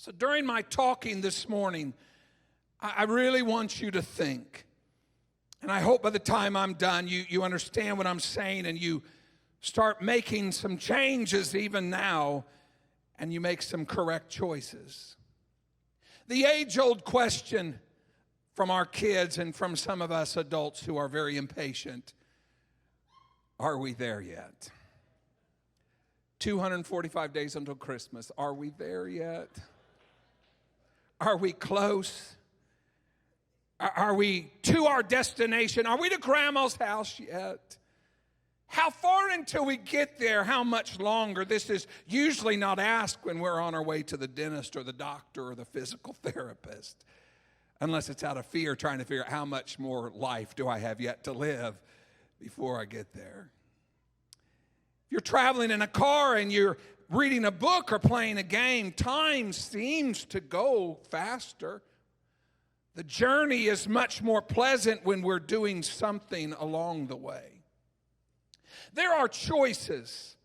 So during my talking this morning, I really want you to think. And I hope by the time I'm done, you understand what I'm saying and you start making some changes even now and you make some correct choices. The age-old question from our kids and from some of us adults who are very impatient, are we there yet? 245 days until Christmas. Are we there yet? Are we close? Are we to our destination? Are we to Grandma's house yet? How far until we get there? How much longer? This is usually not asked when we're on our way to the dentist or the doctor or the physical therapist, unless it's out of fear, trying to figure out how much more life do I have yet to live before I get there. If you're traveling in a car and you're reading a book or playing a game, time seems to go faster. The journey is much more pleasant when we're doing something along the way. There are choices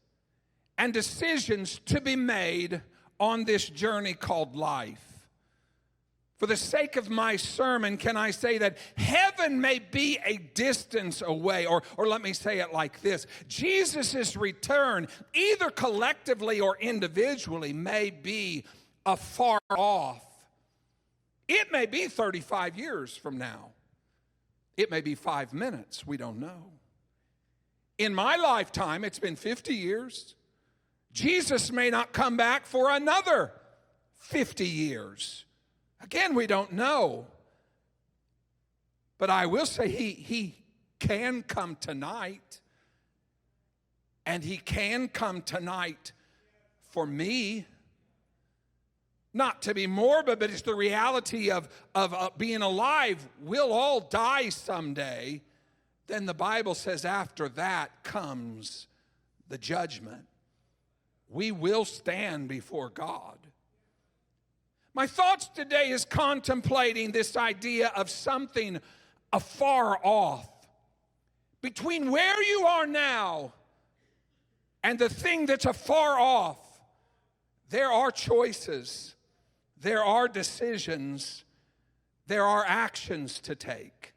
and decisions to be made on this journey called life. For the sake of my sermon, can I say that heaven may be a distance away, or let me say it like this. Jesus' return, either collectively or individually, may be afar off. It may be 35 years from now. It may be 5 minutes. We don't know. In my lifetime, it's been 50 years. Jesus may not come back for another 50 years. Again, we don't know. But I will say he can come tonight. And he can come tonight for me. Not to be morbid, but it's the reality of being alive. We'll all die someday. Then the Bible says after that comes the judgment. We will stand before God. My thoughts today is contemplating this idea of something afar off. Between where you are now and the thing that's afar off, there are choices, there are decisions, there are actions to take.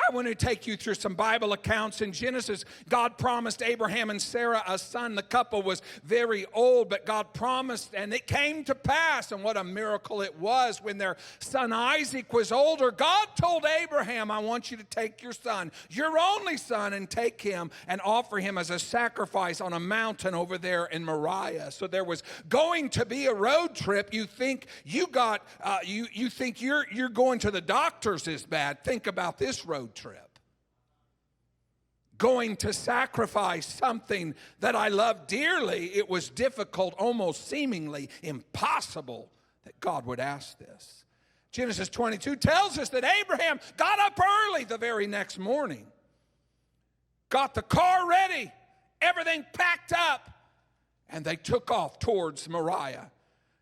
I want to take you through some Bible accounts. In Genesis, God promised Abraham and Sarah a son. The couple was very old, but God promised, and it came to pass. And what a miracle it was when their son Isaac was older. God told Abraham, I want you to take your son, your only son, and take him and offer him as a sacrifice on a mountain over there in Moriah. So there was going to be a road trip. You think you're going to the doctors is bad. Think about this road trip. Going to sacrifice something that I love dearly. It was difficult, almost seemingly impossible that God would ask this. Genesis 22 tells us that Abraham got up early the very next morning, got the car ready, everything packed up, and they took off towards Moriah.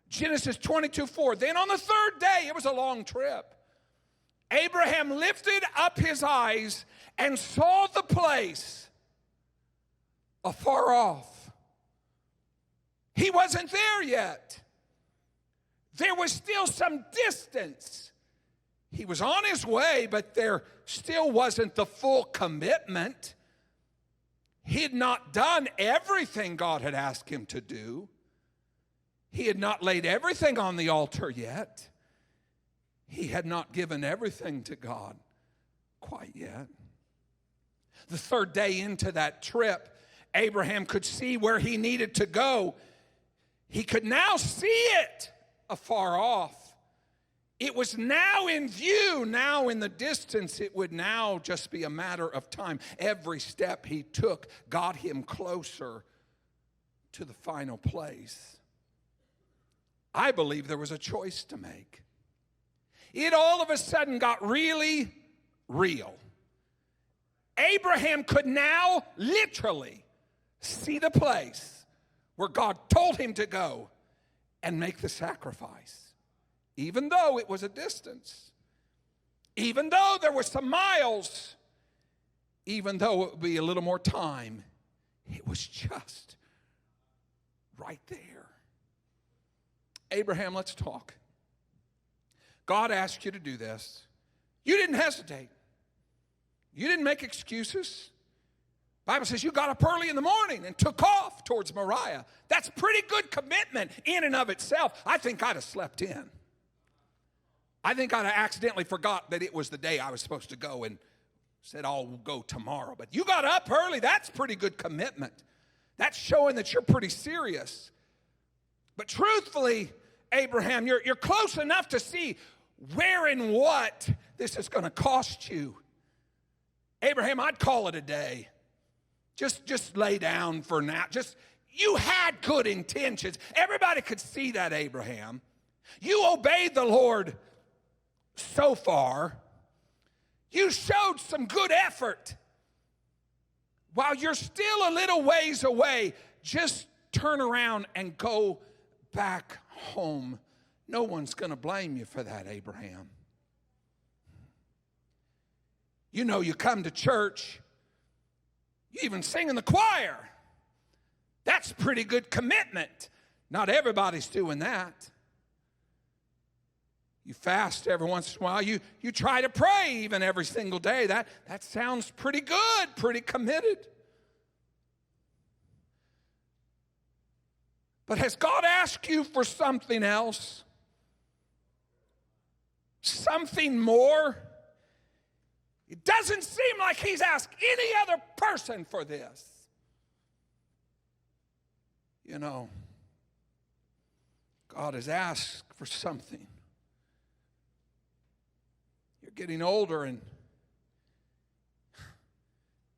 Genesis 22:4. Then on the third day, it was a long trip, Abraham lifted up his eyes and saw the place afar off. He wasn't there yet. There was still some distance. He was on his way, but there still wasn't the full commitment. He had not done everything God had asked him to do. He had not laid everything on the altar yet. He had not given everything to God quite yet. The third day into that trip, Abraham could see where he needed to go. He could now see it afar off. It was now in view, now in the distance. It would now just be a matter of time. Every step he took got him closer to the final place. I believe there was a choice to make. It all of a sudden got really real. Abraham could now literally see the place where God told him to go and make the sacrifice. Even though it was a distance, even though there were some miles, even though it would be a little more time, it was just right there. Abraham, let's talk. God asked you to do this. You didn't hesitate. You didn't make excuses. The Bible says you got up early in the morning and took off towards Moriah. That's pretty good commitment in and of itself. I think I'd have slept in. I think I'd have accidentally forgot that it was the day I was supposed to go and said, I'll go tomorrow. But you got up early. That's pretty good commitment. That's showing that you're pretty serious. But truthfully, Abraham, you're close enough to see where and what this is going to cost you. Abraham, I'd call it a day. Just lay down for now. You had good intentions. Everybody could see that, Abraham. You obeyed the Lord so far. You showed some good effort. While you're still a little ways away, just turn around and go back home. No one's going to blame you for that, Abraham. You know, you come to church, you even sing in the choir. That's pretty good commitment. Not everybody's doing that. You fast every once in a while. You try to pray even every single day. That sounds pretty good, pretty committed. But has God asked you for something else? Something more? It doesn't seem like he's asked any other person for this. You know, God has asked for something. You're getting older and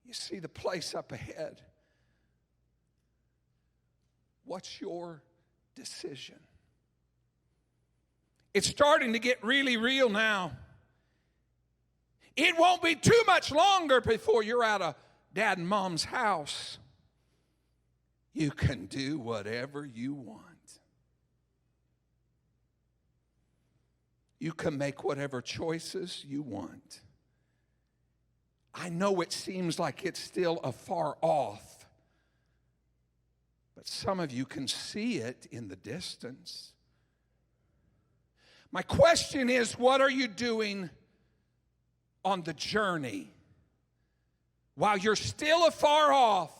you see the place up ahead. What's your decision? It's starting to get really real now. It won't be too much longer before you're out of Dad and Mom's house. You can do whatever you want. You can make whatever choices you want. I know it seems like it's still afar off, but some of you can see it in the distance. My question is, what are you doing on the journey? While you're still afar off,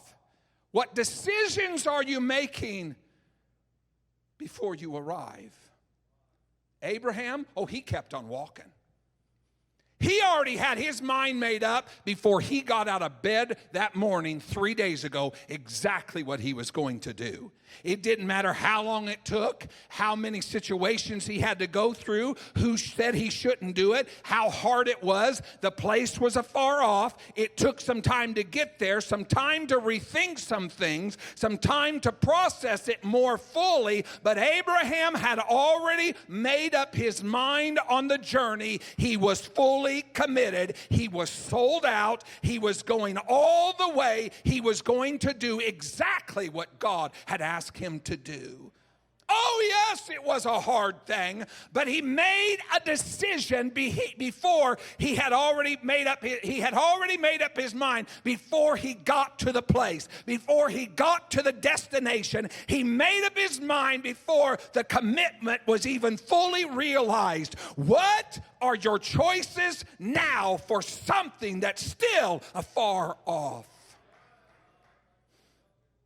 what decisions are you making before you arrive? Abraham, he kept on walking. He already had his mind made up before he got out of bed that morning 3 days ago exactly what he was going to do. It didn't matter how long it took, how many situations he had to go through, who said he shouldn't do it, how hard it was. The place was afar off. It took some time to get there, some time to rethink some things, some time to process it more fully. But Abraham had already made up his mind on the journey. He was fully committed. He was sold out. He was going all the way. He was going to do exactly what God had asked him to do. Oh, yes, it was a hard thing, but he made a decision before he had already made up his mind before he got to the place, before he got to the destination. He made up his mind before the commitment was even fully realized. What are your choices now for something that's still afar off?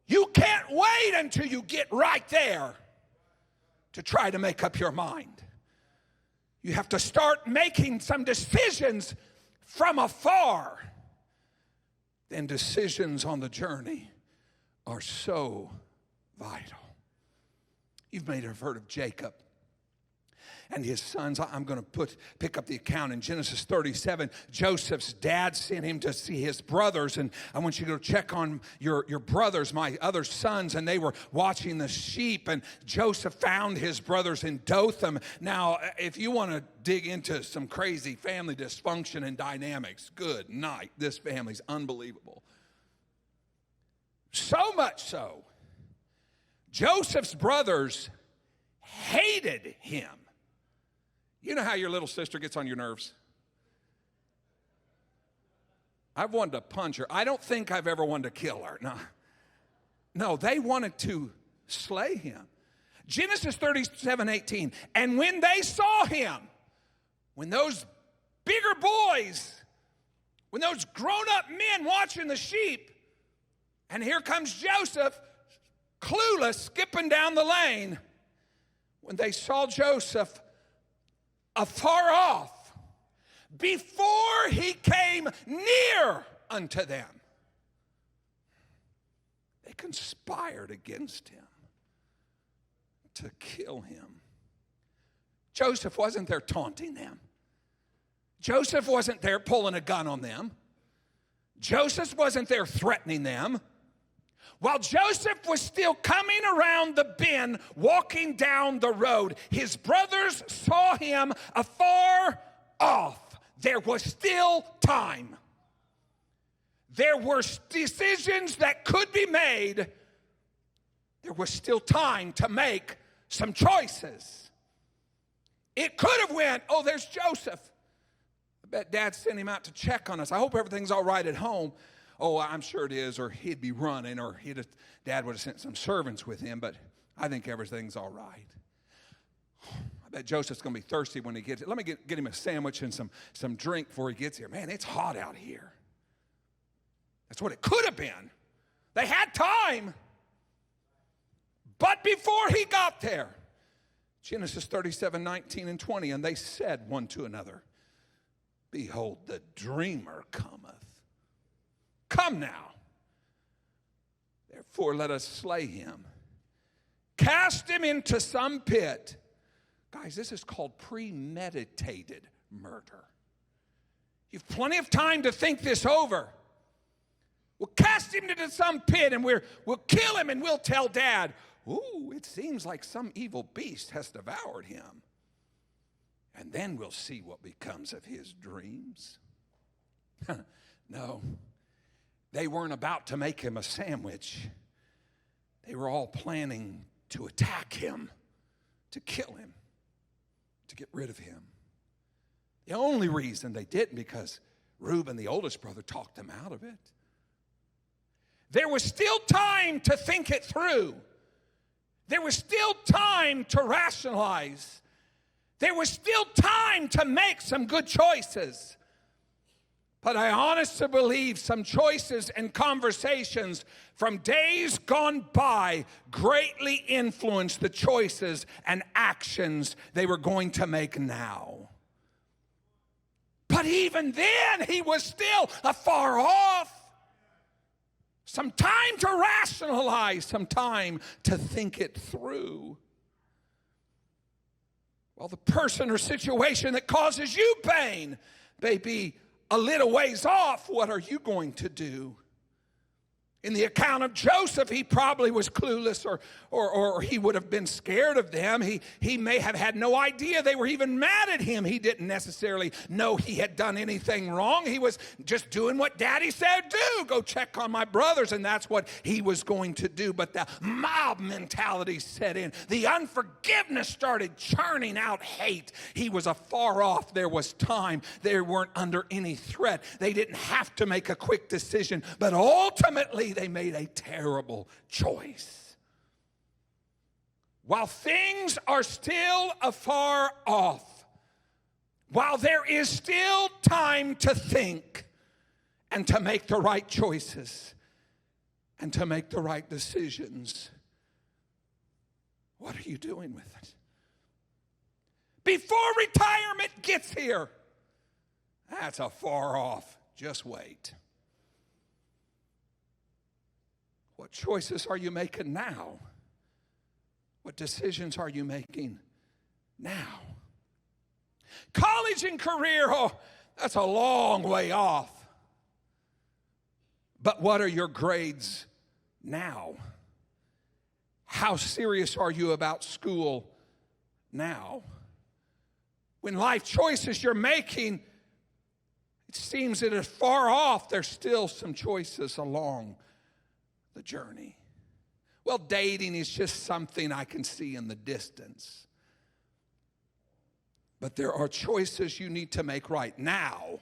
You can't wait until you get right there to try to make up your mind. You have to start making some decisions from afar. Then decisions on the journey are so vital. You may have heard of Jacob and his sons. I'm going to pick up the account in Genesis 37. Joseph's dad sent him to see his brothers, and I want you to go check on your brothers, my other sons, and they were watching the sheep, and Joseph found his brothers in Dothan. Now, if you want to dig into some crazy family dysfunction and dynamics, good night. This family's unbelievable. So much so, Joseph's brothers hated him. You know how your little sister gets on your nerves? I've wanted to punch her. I don't think I've ever wanted to kill her. No, they wanted to slay him. Genesis 37:18. And when they saw him, when those bigger boys, when those grown-up men watching the sheep, and here comes Joseph, clueless, skipping down the lane. When they saw Joseph afar off, before he came near unto them, they conspired against him to kill him. Joseph wasn't there taunting them. Joseph wasn't there pulling a gun on them. Joseph wasn't there threatening them. While Joseph was still coming around the bend, walking down the road, his brothers saw him afar off. There was still time. There were decisions that could be made. There was still time to make some choices. It could have went, oh, there's Joseph. I bet Dad sent him out to check on us. I hope everything's all right at home. Oh, I'm sure it is, or he'd be running, or Dad would have sent some servants with him, but I think everything's all right. I bet Joseph's going to be thirsty when he gets here. Let me get him a sandwich and some drink before he gets here. Man, it's hot out here. That's what it could have been. They had time. But before he got there, Genesis 37:19 and 20, and they said one to another, behold, the dreamer cometh. Come now. Therefore, let us slay him. Cast him into some pit. Guys, this is called premeditated murder. You've plenty of time to think this over. We'll cast him into some pit and we'll kill him and we'll tell Dad, ooh, it seems like some evil beast has devoured him. And then we'll see what becomes of his dreams. No. They weren't about to make him a sandwich. They were all planning to attack him, to kill him, to get rid of him. The only reason they didn't, because Reuben, the oldest brother, talked them out of it. There was still time to think it through. There was still time to rationalize. There was still time to make some good choices. But I honestly believe some choices and conversations from days gone by greatly influenced the choices and actions they were going to make now. But even then, he was still afar off. Some time to rationalize, some time to think it through. Well, the person or situation that causes you pain may be a little ways off. What are you going to do? In the account of Joseph, he probably was clueless or he would have been scared of them. He may have had no idea they were even mad at him. He didn't necessarily know he had done anything wrong. He was just doing what Daddy said do. Go check on my brothers, and that's what he was going to do. But the mob mentality set in. The unforgiveness started churning out hate. He was afar off. There was time. They weren't under any threat. They didn't have to make a quick decision, but ultimately they made a terrible choice. While things are still afar off, while there is still time to think and to make the right choices and to make the right decisions, what are you doing with it? Before retirement gets here, that's afar off. Just wait. What choices are you making now? What decisions are you making now? College and career, oh, that's a long way off. But what are your grades now? How serious are you about school now? When life choices you're making, it seems that it's far off, there's still some choices along the journey. Well, dating is just something I can see in the distance. But there are choices you need to make right now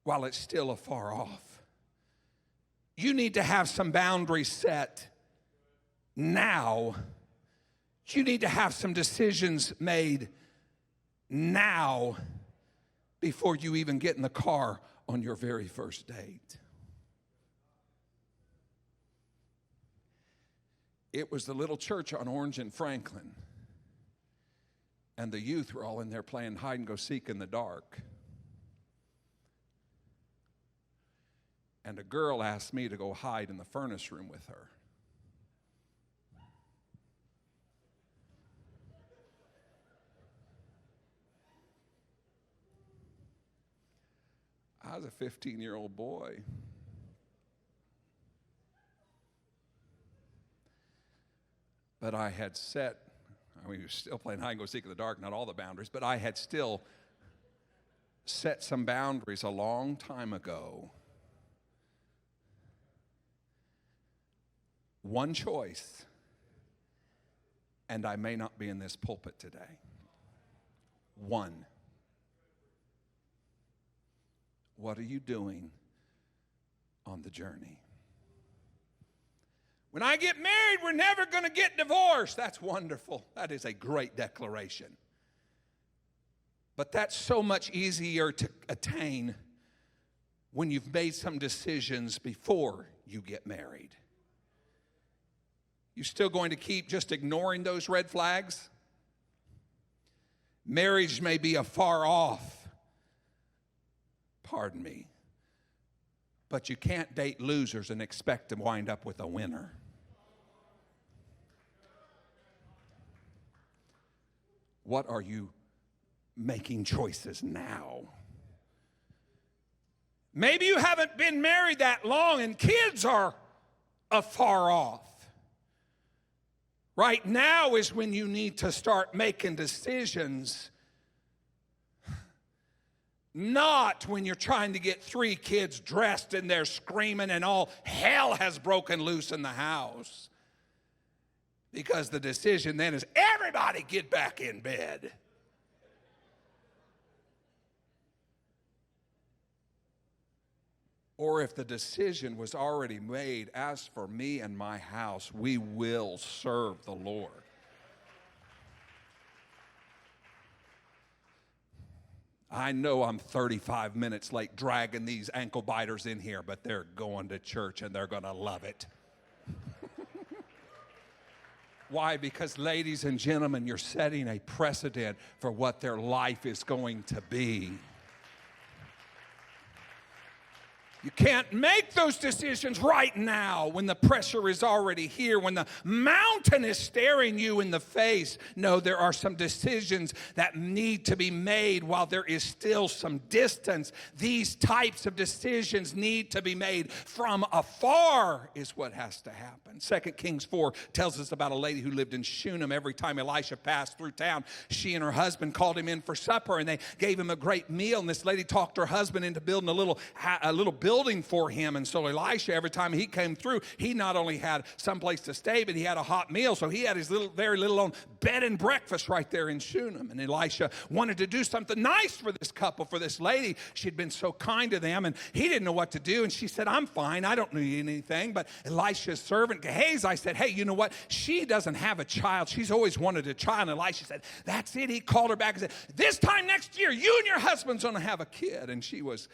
while it's still afar off. You need to have some boundaries set now. You need to have some decisions made now before you even get in the car on your very first date. It was the little church on Orange and Franklin, and the youth were all in there playing hide and go seek in the dark. And a girl asked me to go hide in the furnace room with her. I was a 15-year-old boy. But I had set, we were still playing hide and go seek in the dark, not all the boundaries, but I had still set some boundaries a long time ago. One choice, and I may not be in this pulpit today. One. What are you doing on the journey? When I get married, we're never going to get divorced. That's wonderful. That is a great declaration. But that's so much easier to attain when you've made some decisions before you get married. You still going to keep just ignoring those red flags? Marriage may be afar off. Pardon me. But you can't date losers and expect to wind up with a winner. What are you making choices now? Maybe you haven't been married that long and kids are afar off. Right now is when you need to start making decisions. Not when you're trying to get 3 kids dressed and they're screaming and all hell has broken loose in the house. Because the decision then is everybody get back in bed. Or if the decision was already made, as for me and my house, we will serve the Lord. I know I'm 35 minutes late dragging these ankle biters in here, but they're going to church and they're going to love it. Why? Because, ladies and gentlemen, you're setting a precedent for what their life is going to be. You can't make those decisions right now when the pressure is already here, when the mountain is staring you in the face. No, there are some decisions that need to be made while there is still some distance. These types of decisions need to be made from afar is what has to happen. 2 Kings 4 tells us about a lady who lived in Shunem. Every time Elisha passed through town, she and her husband called him in for supper, and they gave him a great meal. And this lady talked her husband into building a little building for him. And so Elisha, every time he came through, he not only had some place to stay, but he had a hot meal. So he had his very little own bed and breakfast right there in Shunem. And Elisha wanted to do something nice for this couple, for this lady. She'd been so kind to them, and he didn't know what to do. And she said, I'm fine. I don't need anything. But Elisha's servant Gehazi said, hey, you know what? She doesn't have a child. She's always wanted a child. And Elisha said, that's it. He called her back and said, this time next year, you and your husband's going to have a kid. And she was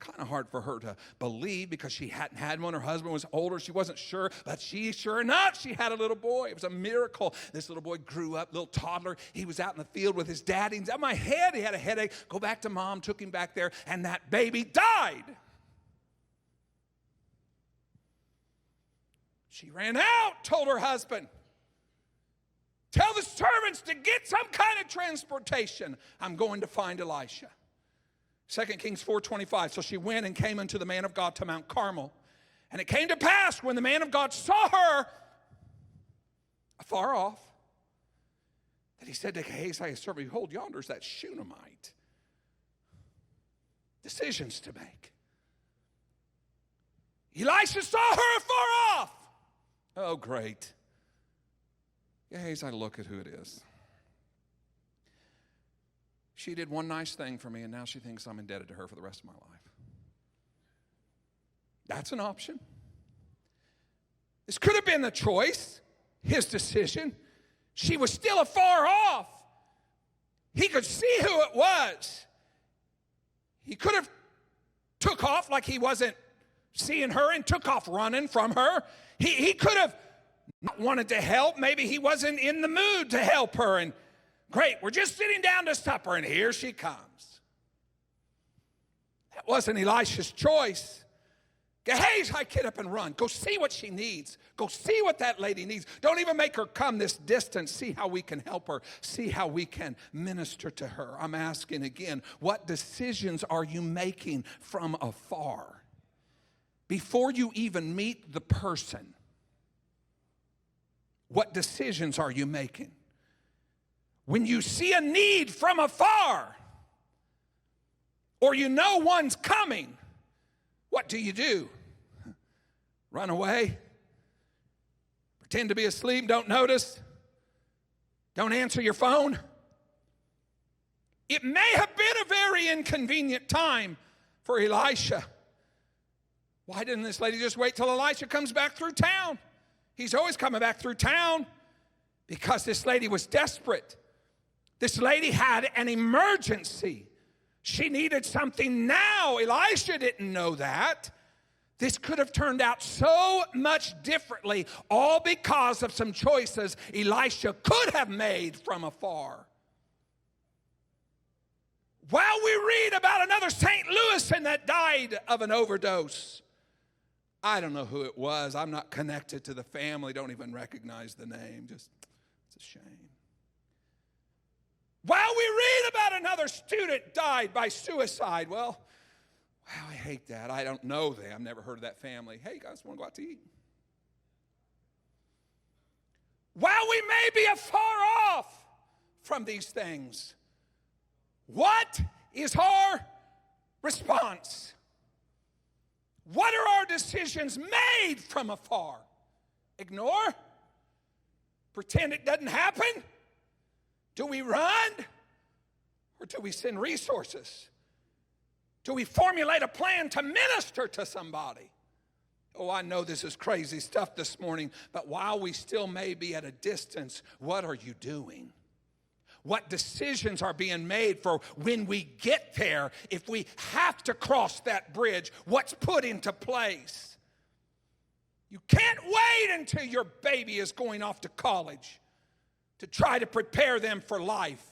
kind of hard for her to believe because she hadn't had one. Her husband was older. She wasn't sure, but sure enough, she had a little boy. It was a miracle. This little boy grew up, little toddler. He was out in the field with his dad. He's on my head. He had a headache. Go back to mom, took him back there, and that baby died. She ran out, told her husband, tell the servants to get some kind of transportation. I'm going to find Elisha. 2 Kings 4:25. So she went and came unto the man of God to Mount Carmel. And it came to pass when the man of God saw her afar off, that he said to Gehazi, his servant, behold, yonder is that Shunammite. Decisions to make. Elisha saw her afar off. Oh, great. Gehazi, look at who it is. She did one nice thing for me, and now she thinks I'm indebted to her for the rest of my life. That's an option. This could have been a choice. his decision. She was still afar off. He could see who it was. He could have took off like he wasn't seeing her and took off running from her. He could have not wanted to help. Maybe he wasn't in the mood to help her. And great, we're just sitting down to supper, and here she comes. That wasn't Elisha's choice. Gehazi, get up and run. Go see what she needs. Go see what that lady needs. Don't even make her come this distance. See how we can help her. See how we can minister to her. I'm asking again, what decisions are you making from afar? Before you even meet the person, what decisions are you making? When you see a need from afar, or you know one's coming, what do? Run away? Pretend to be asleep, don't notice? Don't answer your phone? It may have been a very inconvenient time for Elisha. Why didn't this lady just wait till Elisha comes back through town? He's always coming back through town. Because this lady was desperate. This lady had an emergency. She needed something now. Elisha didn't know that. This could have turned out so much differently, all because of some choices Elisha could have made from afar. While we read about another St. Louisan that died of an overdose. I don't know who it was. I'm not connected to the family. Don't even recognize the name. It's a shame. While we read about another student died by suicide. Well, wow, I hate that. I don't know them. I've never heard of that family. Hey, you guys want to go out to eat? While we may be afar off from these things, what is our response? What are our decisions made from afar? Ignore? Pretend it doesn't happen? Do we run? Or do we send resources? Do we formulate a plan to minister to somebody? Oh, I know this is crazy stuff this morning, but while we still may be at a distance, what are you doing? What decisions are being made for when we get there? If we have to cross that bridge, what's put into place? You can't wait until your baby is going off to college to try to prepare them for life.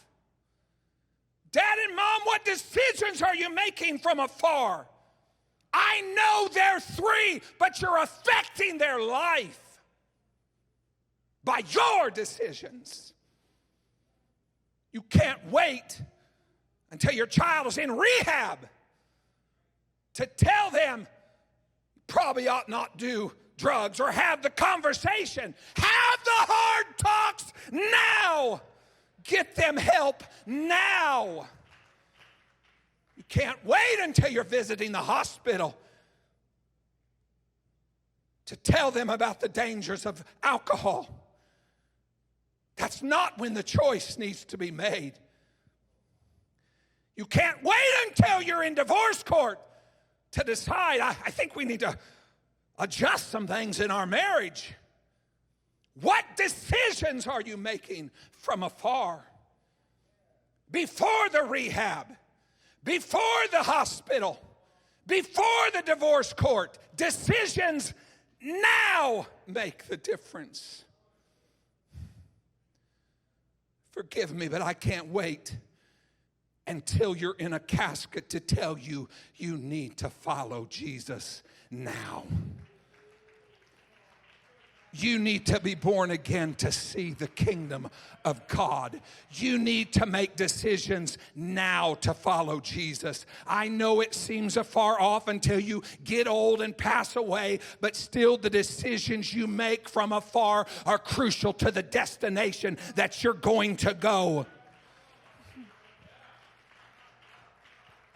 Dad and Mom, what decisions are you making from afar? I know they're 3, but you're affecting their life by your decisions. You can't wait until your child is in rehab to tell them you probably ought not do drugs or have the conversation. Have the hard talks now. Get them help now. You can't wait until you're visiting the hospital to tell them about the dangers of alcohol. That's not when the choice needs to be made. You can't wait until you're in divorce court to decide, I think we need to adjust some things in our marriage. What decisions are you making from afar? Before the rehab, before the hospital, before the divorce court, decisions now make the difference. Forgive me, but I can't wait until you're in a casket to tell you you need to follow Jesus now. You need to be born again to see the kingdom of God. You need to make decisions now to follow Jesus. I know it seems afar off until you get old and pass away, but still the decisions you make from afar are crucial to the destination that you're going to go.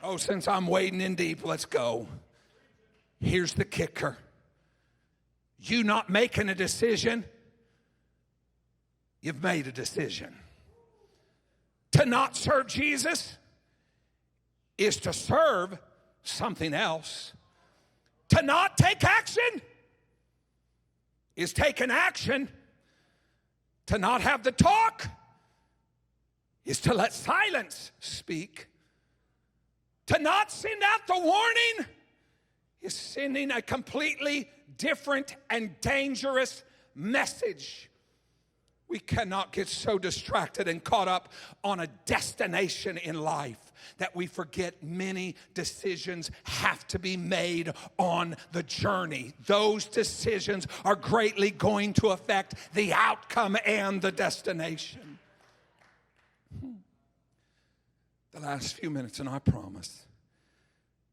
Oh, since I'm wading in deep, let's go. Here's the kicker. You not making a decision, you've made a decision. To not serve Jesus is to serve something else. To not take action is taking action To not have the talk is to let silence speak. To not send out the warning is sending a completely different and dangerous message. We cannot get so distracted and caught up on a destination in life that we forget many decisions have to be made on the journey. Those decisions are greatly going to affect the outcome and the destination. The last few minutes, and I promise.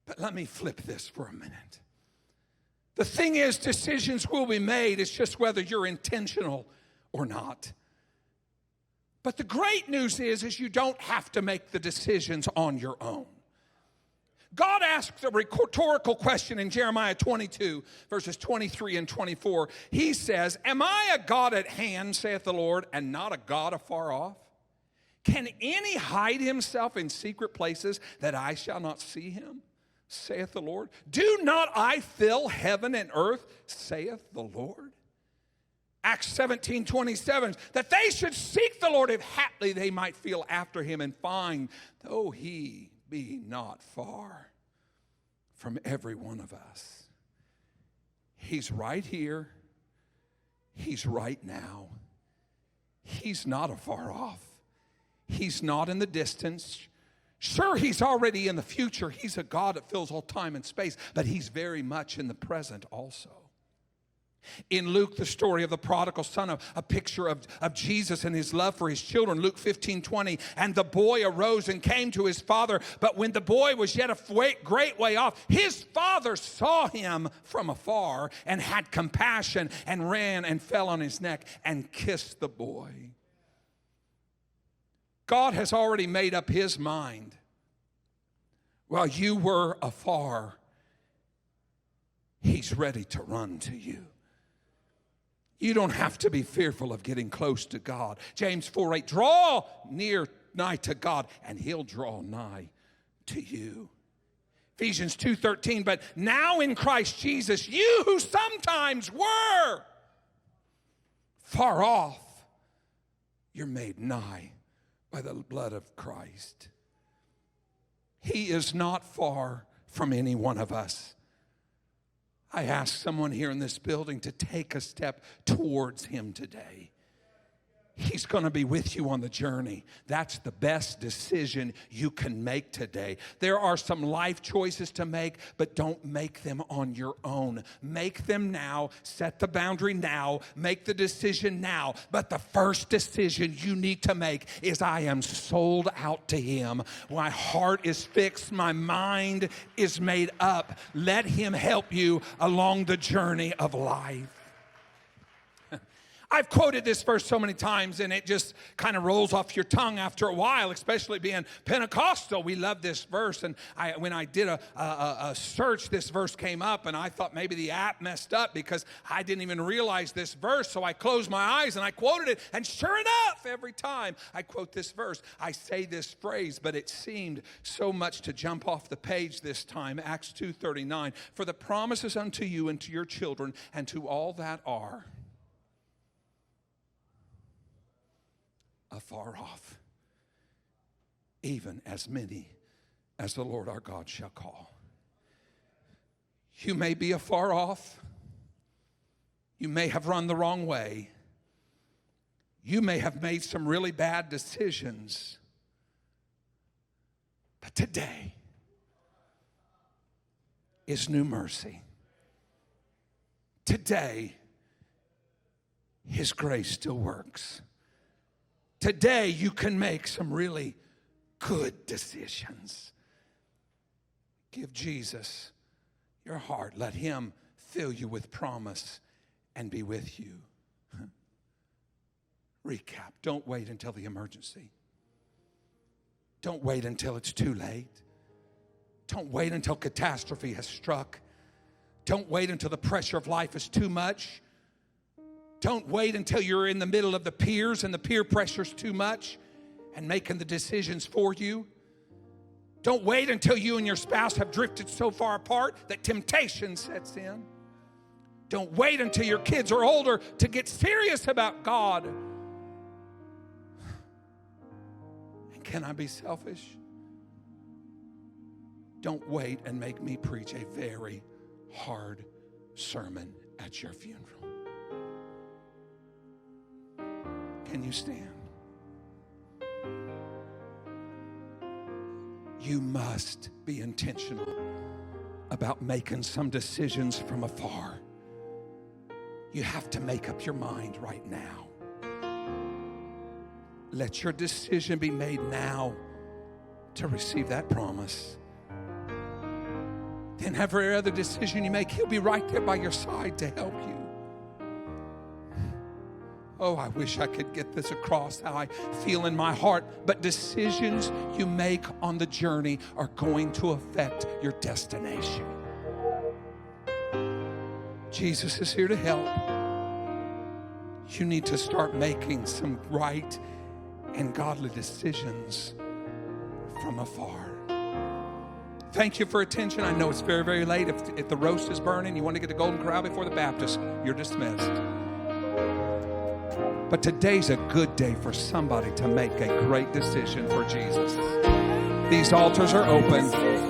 But let me flip this for a minute. The thing is, decisions will be made. It's just whether you're intentional or not. But the great news is you don't have to make the decisions on your own. God asks a rhetorical question in Jeremiah 22, verses 23 and 24. He says, "Am I a God at hand, saith the Lord, and not a God afar off? Can any hide himself in secret places that I shall not see him, saith the Lord? Do not I fill heaven and earth, saith the Lord?" Acts 17:27, that they should seek the Lord if haply they might feel after him and find, though he be not far from every one of us. He's right here. He's right now. He's not afar off. He's not in the distance. Sure, he's already in the future. He's a God that fills all time and space, but he's very much in the present also. In Luke, the story of the prodigal son, a picture of Jesus and his love for his children. Luke 15:20, and the boy arose and came to his father. But when the boy was yet a great way off, his father saw him from afar and had compassion and ran and fell on his neck and kissed the boy. God has already made up his mind. While you were afar, he's ready to run to you. You don't have to be fearful of getting close to God. James 4:8, draw nigh to God, and he'll draw nigh to you. Ephesians 2:13, but now in Christ Jesus, you who sometimes were far off, you're made nigh by the blood of Christ. He is not far from any one of us. I ask someone here in this building to take a step towards him today. He's going to be with you on the journey. That's the best decision you can make today. There are some life choices to make, but don't make them on your own. Make them now. Set the boundary now. Make the decision now. But the first decision you need to make is, I am sold out to him. My heart is fixed. My mind is made up. Let him help you along the journey of life. I've quoted this verse so many times, and it just kind of rolls off your tongue after a while, especially being Pentecostal. We love this verse, and when I did a search, this verse came up, and I thought maybe the app messed up because I didn't even realize this verse, so I closed my eyes and I quoted it, and sure enough, every time I quote this verse, I say this phrase, but it seemed so much to jump off the page this time. Acts 2:39, for the promises unto you and to your children and to all that are afar off, even as many as the Lord our God shall call. You may be afar off. You may have run the wrong way. You may have made some really bad decisions. But today is new mercy. Today, his grace still works. Today, you can make some really good decisions. Give Jesus your heart. Let him fill you with promise and be with you. Recap. Don't wait until the emergency. Don't wait until it's too late. Don't wait until catastrophe has struck. Don't wait until the pressure of life is too much. Don't wait until you're in the middle of the peers and the peer pressure's too much and making the decisions for you. Don't wait until you and your spouse have drifted so far apart that temptation sets in. Don't wait until your kids are older to get serious about God. Can I be selfish? Don't wait and make me preach a very hard sermon at your funeral. Can you stand? You must be intentional about making some decisions from afar. You have to make up your mind right now. Let your decision be made now to receive that promise. Then every other decision you make, He'll be right there by your side to help you. Oh, I wish I could get this across, how I feel in my heart. But decisions you make on the journey are going to affect your destination. Jesus is here to help. You need to start making some right and godly decisions from afar. Thank you for attention. I know it's very, very late. If the roast is burning, you want to get the golden corral before the Baptist, you're dismissed. But today's a good day for somebody to make a great decision for Jesus. These altars are open.